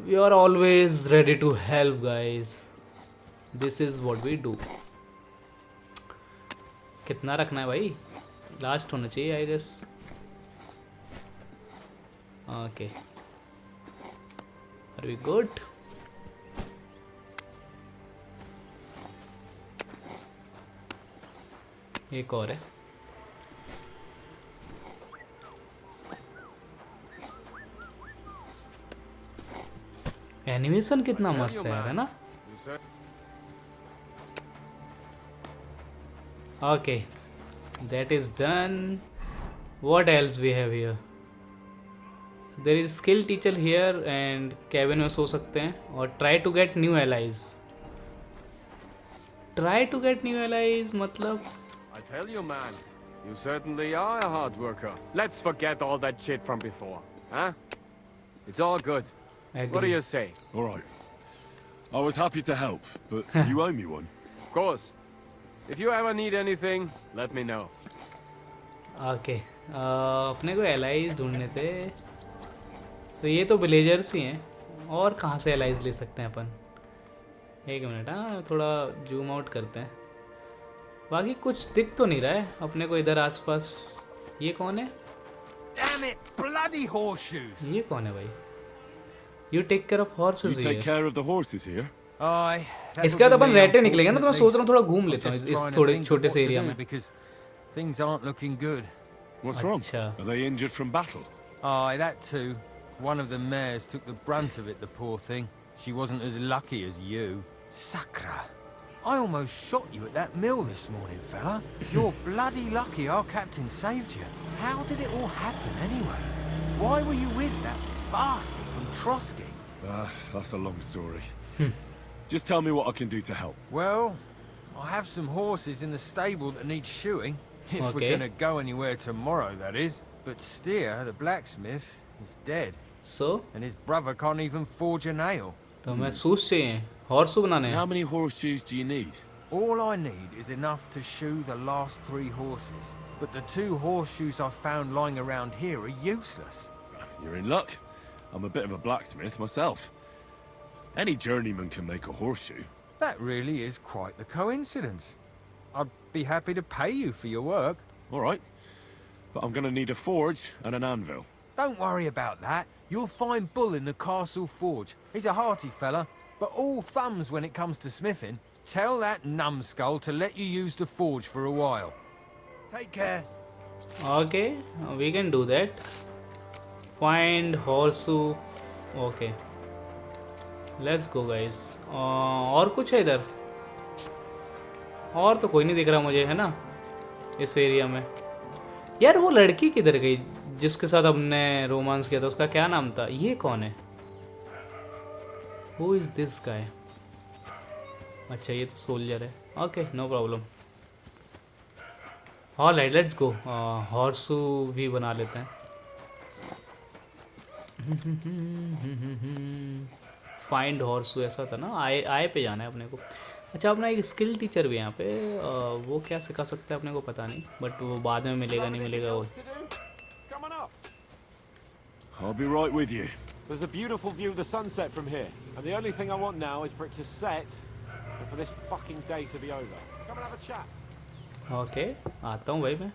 we are always ready to help guys. This is what we do. कितना रखना है भाई? लास्ट होना चाहिए I guess. Okay, are we good? एक और है. एनिमेशन कितना मस्त है यार, है ना? Okay, that is done. What else we have here? There is skill teacher here and cabin में सो सकते हैं. और try to get new allies. Try to get new allies मतलब I tell you, man, you certainly are a hard worker. Let's forget all that shit from before, huh? It's all good. What do you say? All right. I was happy to help, but you owe me one. Of course. If you ever need anything, let me know. Okay, अपने को allies ढूंढने थे. तो ये तो villagers ही हैं. और कहाँ से एलाइज ले सकते हैं अपन? एक मिनट, हाँ थोड़ा जूम आउट करते हैं. बाकी कुछ दिख तो नहीं रहा है अपने को इधर आसपास. ये कौन है? Damn it, bloody horseshoes! ये कौन है भाई? You take care of horses You here. take care of the horses here? Aye, इसके बाद अपन me, रहते निकलेंगे ना, तो मैं सोच रहा हूँ थोड़ा घूम I'm लेता हूँ just इस trying to थोड़े think of छोटे what से to एरिया do, में. because things aren't looking good. What's wrong? अच्छा. Are they injured from battle? Aye, that too. One of the mares took the brunt of it, the poor thing. She wasn't as lucky as you. Sakra. I almost shot you at that mill this morning, fella. You're bloody lucky our captain saved you. How did it all happen anyway? Why were you with that bastard from Trotsky? That's a long story. Just tell me what I can do to help. Well, I have some horses in the stable that need shoeing. If we're Okay. gonna go anywhere tomorrow, that is. But Steer, the blacksmith, is dead. So? And his brother can't even forge a nail. तो हमें shoes चाहिए, horse बनाने हैं. How many horseshoes do you need? All I need is enough to shoe the last 3 horses. But the 2 horseshoes I found lying around here are useless. You're in luck. I'm a bit of a blacksmith myself. Any journeyman can make a horseshoe. That really is quite the coincidence. I'd be happy to pay you for your work. All right. But I'm gonna need a forge and an anvil. Don't worry about that. You'll find Bull in the castle forge. He's a hearty fella, but all thumbs when it comes to smithing. Tell that numbskull to let you use the forge for a while. Take care. Okay, we can do that. Find horseshoe. Okay. Let's go guys. और कुछ है इधर? और तो कोई नहीं दिख रहा मुझे, है ना, इस एरिया में. यार वो लड़की किधर गई जिसके साथ हमने रोमांस किया था, उसका क्या नाम था? ये कौन है? Who is this guy? अच्छा ये तो सोल्जर है. Okay no problem. Alright let's go. हॉर्सू भी बना लेते हैं. फाइंड हॉर्सू ऐसा था ना, आए पे जाना है अपने को. अच्छा अपना एक स्किल टीचर भी है यहाँ पे. वो क्या सिखा सकता है अपने को पता नहीं, बट वो बाद में मिलेगा नहीं मिलेगा वो. I'll be right with you. There's a beautiful view of the sunset from here, and the only thing I want now is for it to set and for this fucking day to be over. Come and have a chat. Okay आता हूँ भाई मैं.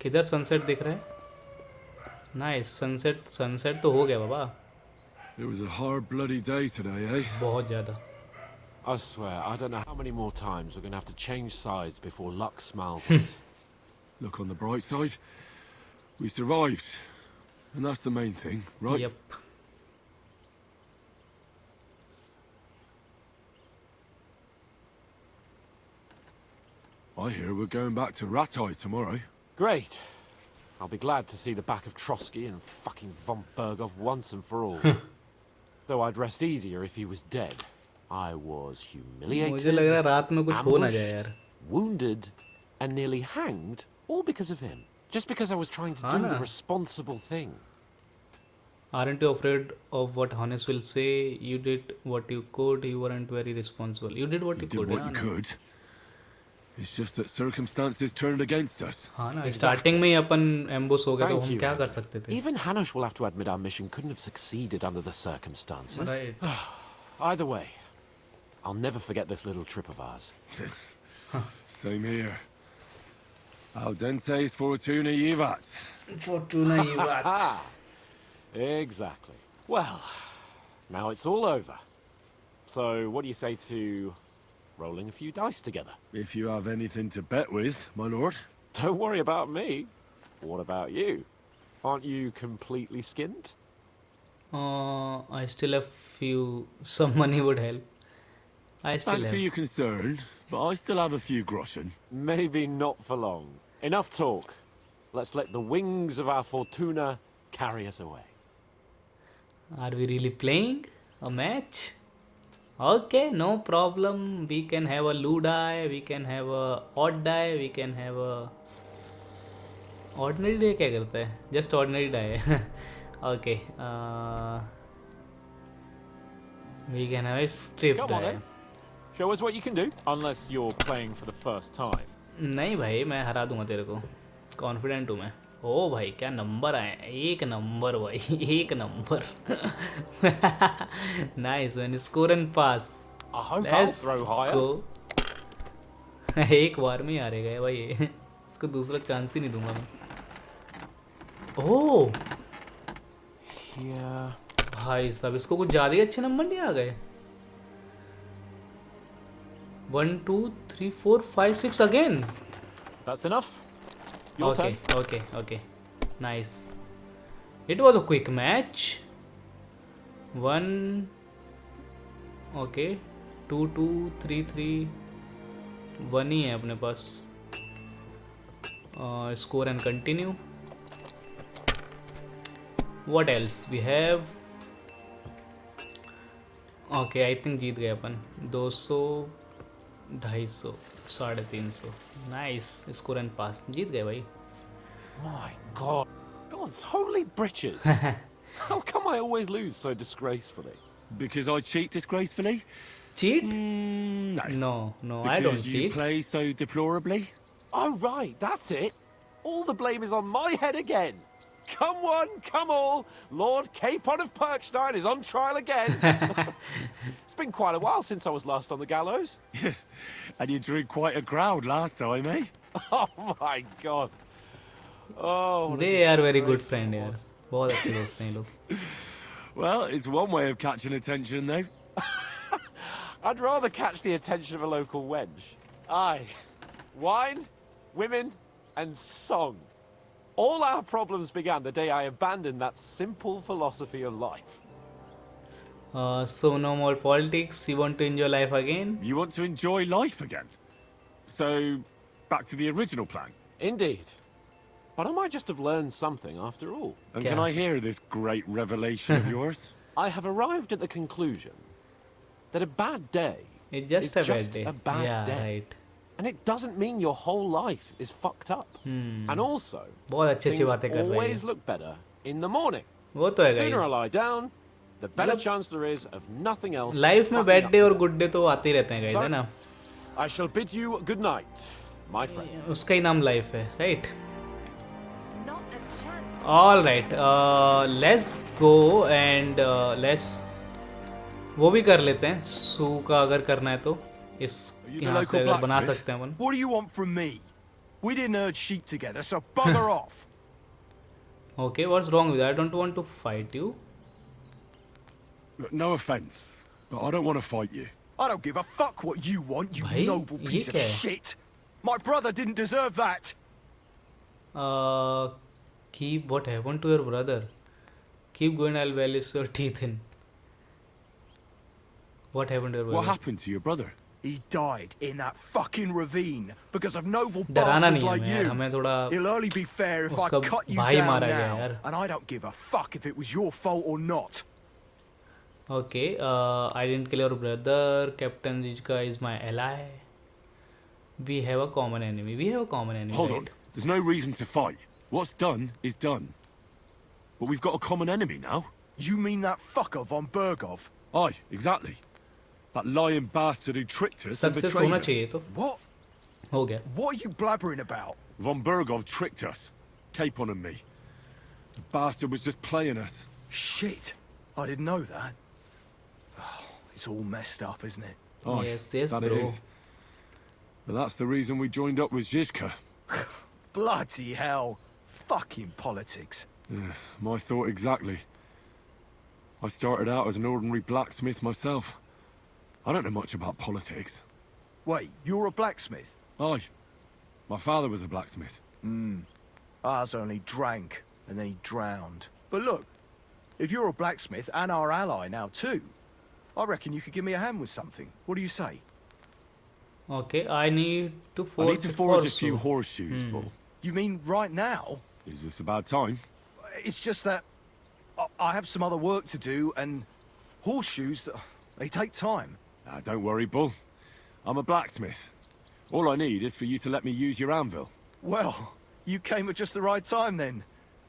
किधर sunset दिख रहा है? Nice. Sunset तो हो गया बाबा. It was a hard bloody day today, eh? बहुत ज़्यादा. I swear, I don't know how many more times we're going to have to change sides before luck smiles us. Look on the bright side. We survived. And that's the main thing, right? Yep. I hear we're going back to Ratai tomorrow. Great. I'll be glad to see the back of Trotsky and fucking von Bergov once and for all. Though I'd rest easier if he was dead. I was humiliated, मुझे लग रहा है रात में कुछ हो ना जाए यार. wounded, and nearly hanged, all because of him. Just because I was trying to do the responsible thing. Aren't you afraid of what Hannes will say? You did what you could. You weren't very responsible. You did what you could. You did what you could. It's just that circumstances turned against us. हाँ ना, starting में ही अपन ambush हो गए तो हम क्या कर सकते थे? Even Hanush will have to admit our mission couldn't have succeeded under the circumstances. Right. Either way, I'll never forget this little trip of ours. Same here. Al dente's fortuna jivat. Fortuna jivat. Exactly. Well, now it's all over. So, what do you say to rolling a few dice together? If you have anything to bet with, my lord. Don't worry about me. What about you? Aren't you completely skinned? I still have few. Some money would help. I still Thanks have. for your concern, but I still have a few groschen. Maybe not for long. Enough talk. Let's let the wings of our Fortuna carry us away. Are we really playing a match? Okay, no problem. We can have a low die, we can have a odd die, we can have a ordinary die. क्या करता है? Just ordinary die. Okay. We can have a strip Come on die. then. Show us what you can do. Unless you're playing for the first time. नहीं भाई, मैं हरा दूंगा तेरे को. Confident हूँ मैं. ओ भाई क्या नंबर आए. एक नंबर भाई, एक number. Nice man, score and pass. I hope I'll throw higher. Go. एक बार में ही हारेगा ये भाई. इसको दूसरा चांस ही नहीं दूंगा मैं. ओह भाई साहब, इसको कुछ ज़्यादा ही अच्छे नंबर नहीं आ गए. 1 2 3 4 5 6 again. That's enough. Your turn. Okay. Nice. It was a quick match. 1 okay 2 2 3 3 1 ही है अपने पास. Score and continue. What else we have? Okay, I think जीत गए अपन. 200 250 350. Nice. Score and pass. जीत गए भाई. My God. God's holy britches. How come I always lose so disgracefully? Because I cheat disgracefully? Cheat? No. No, because I don't you cheat. play so deplorably? Oh, right, that's it. All the blame is on my head again. Come one, come all. Lord Capon of Perkstein is on trial again. It's been quite a while since I was last on the gallows. And you drew quite a crowd last time, eh? Oh, my God. Oh, what a They are very good disgrace friend it यार. was. बहुत अच्छे दोस्त हैं ये लोग. Well, it's one way of catching attention, though. I'd rather catch the attention of a local wench. Aye. Wine, women, and song. All our problems began the day I abandoned that simple philosophy of life. So no more politics. You want to enjoy life again? You want to enjoy life again? So, back to the original plan? Indeed. But I might just have learned something after all. And can I hear this great revelation of yours? I have arrived at the conclusion that a bad day It's just is a bad just day. a bad Yeah, day. right. And it doesn't mean your whole life is fucked up. And also, बहुत अच्छी things बातें कर रही है. always look better in the morning. वो तो है Sooner I guys. lie down, the better मतलब chance there is of nothing else. Life में fucking bad up day to और that. गुड डे तो आते ही रहते हैं गाइस, है ना? I shall bid you good night, my friend. उसका ही नाम लाइफ है, right? All right, let's go and let's वो भी कर लेते हैं. सू का अगर करना है तो इस यहाँ से अगर बना सकते हैं अपन. What do you want from me? We didn't herd sheep together, so bugger off. Okay, what's wrong with that? I don't want to fight you. Look, no offense, but I don't want to fight you. I don't give a fuck what you want, you भाई, noble ये piece of क्या है? shit. My brother didn't deserve that. Keep what happened to your brother. Keep going, I'll vanish your teeth in. What happened to your brother? What happened to your brother? He died in that fucking ravine because of noble डराना bastards नहीं है like हमें यार, you. हमें थोड़ा It'll only be fair if I उसका cut you भाई down मारा गया now, यार. and I don't give a fuck if it was your fault or not. Okay, I didn't kill your brother. Captain Rijka is my ally. We have a common enemy. We have a common enemy. Hold right? on. There's no reason to fight. What's done is done. But we've got a common enemy now. You mean that fucker von Bergov? Aye, exactly. That lying bastard who tricked us and Success betrayed होना us. चाहिए तो. What? हो गया. What are you blabbering about? Von Bergov tricked us. Capon and me. The bastard was just playing us. Shit. I didn't know that. Oh, it's all messed up, isn't it? Aye, Yes, yes, that bro. it is. But that's the reason we joined up with Zizka. Bloody hell. Fucking politics. Yeah, my thought exactly. I started out as an ordinary blacksmith myself. I don't know much about politics. Wait, you're a blacksmith? Aye. My father was a blacksmith. Ours only drank, and then he drowned. But look, if you're a blacksmith and our ally now too, I reckon you could give me a hand with something. What do you say? Okay, I need to I forge. need to forge a also. few horseshoes, Bull. You mean right now? Is this a bad time? It's just that I have some other work to do, and horseshoes, they take time. Ah, don't worry, Bull. I'm a blacksmith. All I need is for you to let me use your anvil. Well, you came at just the right time then.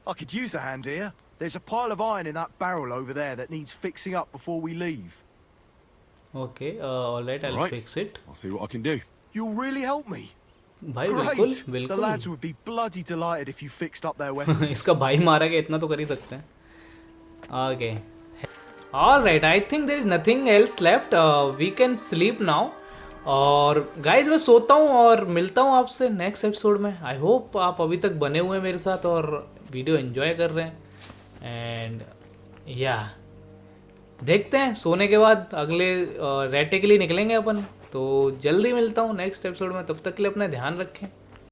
I could use a hand here. There's a pile of iron in that barrel over there that needs fixing up before we leave. Okay, alright, I'll Right. fix it. I'll see what I can do. You'll really help me. भाई बिल्कुल Great. The बिल्कुल. lads would be bloody delighted if you fixed up their weapons. इसका भाई मारा गया, इतना तो कर ही सकते हैं. Okay. Alright, I think there is nothing else left. We can sleep now. और गाइज मैं सोता हूँ और मिलता हूँ आपसे नेक्स्ट एपिसोड में. आई होप आप अभी तक बने हुए हैं मेरे साथ और वीडियो एंजॉय कर रहे हैं. एंड या देखते हैं सोने के बाद अगले रेटे के लिए निकलेंगे अपन. तो जल्दी मिलता हूँ नेक्स्ट एपिसोड में, तब तक के लिए अपना ध्यान रखें।